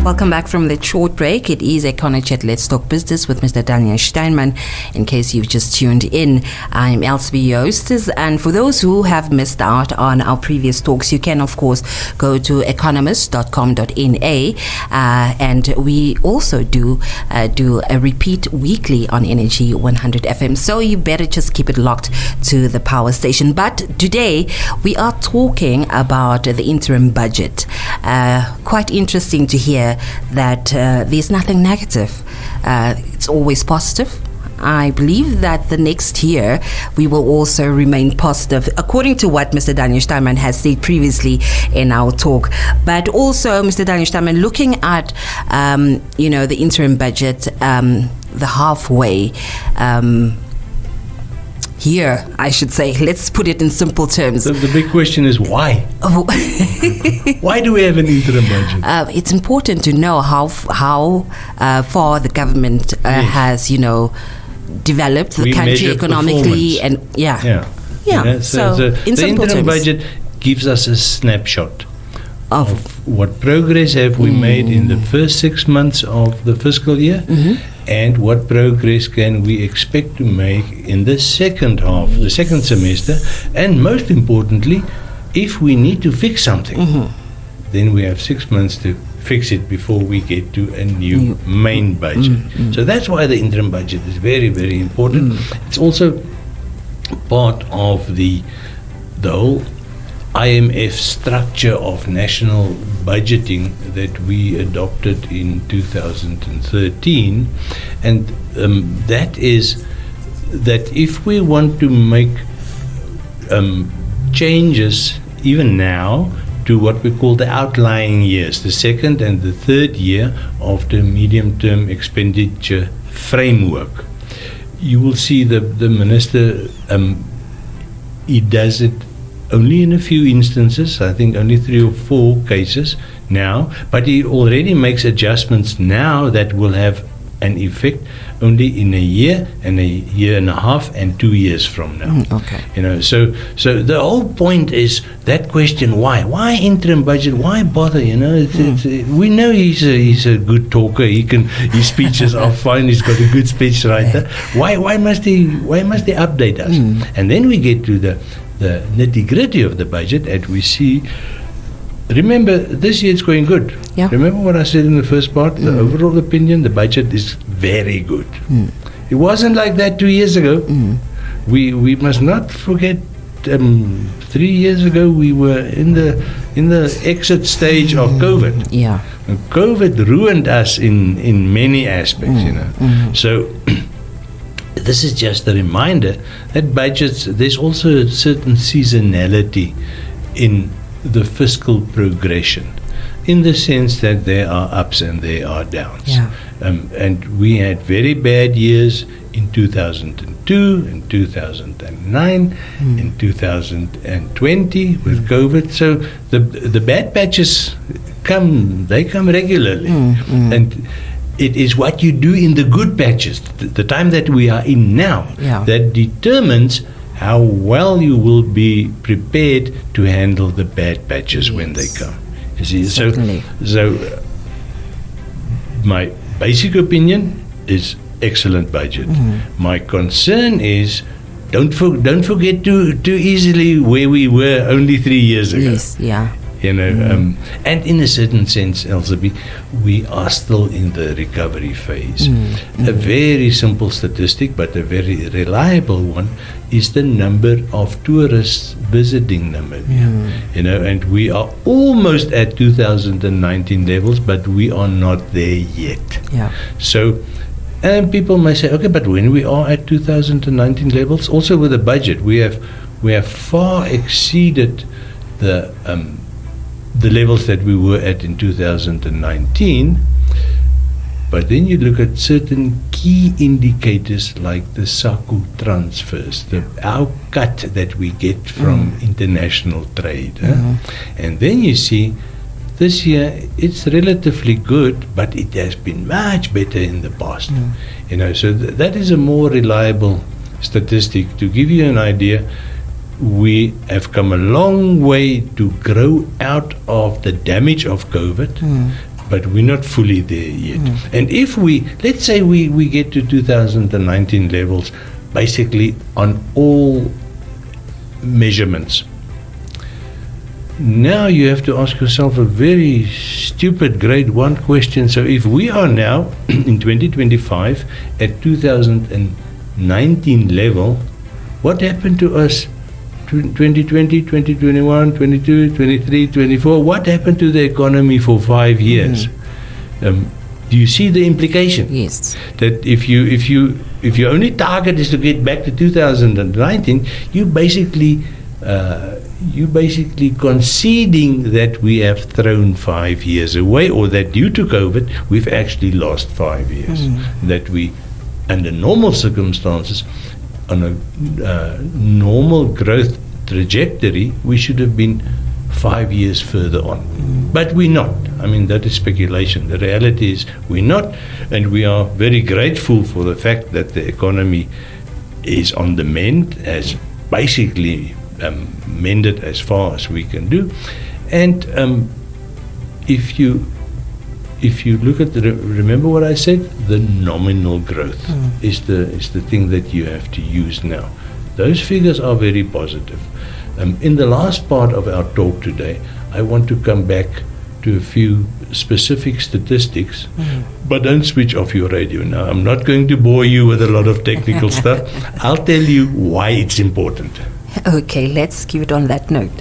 Welcome back from the short break. It is Econo Chat. Let's talk business with Mr. Daniel Steinman. In case you've just tuned in, I'm Elsby Joostes, and for those who have missed out on our previous talks, you can of course go to economist.com.na, and we also do a repeat weekly on Energy 100 FM. So you better just keep it locked to the power station. But today we are talking about the interim budget. Quite interesting to hear that there's nothing negative. It's always positive. I believe that the next year we will also remain positive, according to what Mr. Daniel Steinman has said previously in our talk. But also, Mr. Daniel Steinman, looking at the interim budget, the halfway year, I should say. Let's put it in simple terms. The big question is why? Why do we have an interim budget? It's important to know how far the government has, developed the country economically, and So in the interim terms, budget gives us a snapshot of what progress have we made in the first 6 months of the fiscal year, and what progress can we expect to make in the second half, the second semester, and most importantly, if we need to fix something, then we have 6 months to fix it before we get to a new main budget. So that's why the interim budget is very, very important. It's also part of the whole IMF structure of national budgeting that we adopted in 2013, and that is that if we want to make changes even now to what we call the outlying years, the second and the third year of the medium-term expenditure framework, you will see the minister, he does it only in a few instances, I think only 3 or 4 cases now, but he already makes adjustments now that will have an effect only in a year and a half and 2 years from now. So the whole point is that question: why interim budget? Why bother? We know he's a good talker. His speeches are fine. He's got a good speech writer. Why must he update us? And then we get to the nitty-gritty of the budget, and we see, remember, this year it's going good. Remember what I said in the first part? The overall opinion, the budget is very good. It wasn't like that 2 years ago. We must not forget, 3 years ago we were in the exit stage of COVID. And COVID ruined us in many aspects, So this is just a reminder that budgets, there's also a certain seasonality in the fiscal progression, in the sense that there are ups and there are downs. And we had very bad years in 2002, in 2009, in 2020 with COVID. So the bad patches come regularly. And it is what you do in the good patches, the time that we are in now, that determines how well you will be prepared to handle the bad patches when they come. You see, so my basic opinion is excellent budget. My concern is don't forget too easily where we were only 3 years ago. And in a certain sense, Elizabeth, we are still in the recovery phase. A very simple statistic, but a very reliable one, is the number of tourists visiting Namibia. And we are almost at 2019 levels, but we are not there yet. So, and people may say, okay, but when we are at 2019 levels, also with the budget, we have far exceeded the levels that we were at in 2019, but then you look at certain key indicators like the SACU transfers, our cut that we get from international trade. And then you see this year it's relatively good, but it has been much better in the past. So that is a more reliable statistic. To give you an idea, we have come a long way to grow out of the damage of COVID, but we're not fully there yet. And if let's say we get to 2019 levels, basically on all measurements, now you have to ask yourself a very stupid grade 1 question. So if we are now in 2025 at 2019 level, what happened to us 2020, 2021, 22, 23, 24? What happened to the economy for 5 years? Do you see the implication? Yes. That if your only target is to get back to 2019, you basically conceding that we have thrown 5 years away, or that due to COVID we've actually lost 5 years. That we, under normal circumstances, on a normal growth trajectory, we should have been 5 years further on. But we're not. I mean, that is speculation. The reality is we're not, and we are very grateful for the fact that the economy is on the mend, has basically mended as far as we can do. And if you look at remember what I said, the nominal growth is the thing that you have to use now. Those figures are very positive. In the last part of our talk today, I want to come back to a few specific statistics, but don't switch off your radio now. I'm not going to bore you with a lot of technical stuff. I'll tell you why it's important. Okay, let's keep it on that note.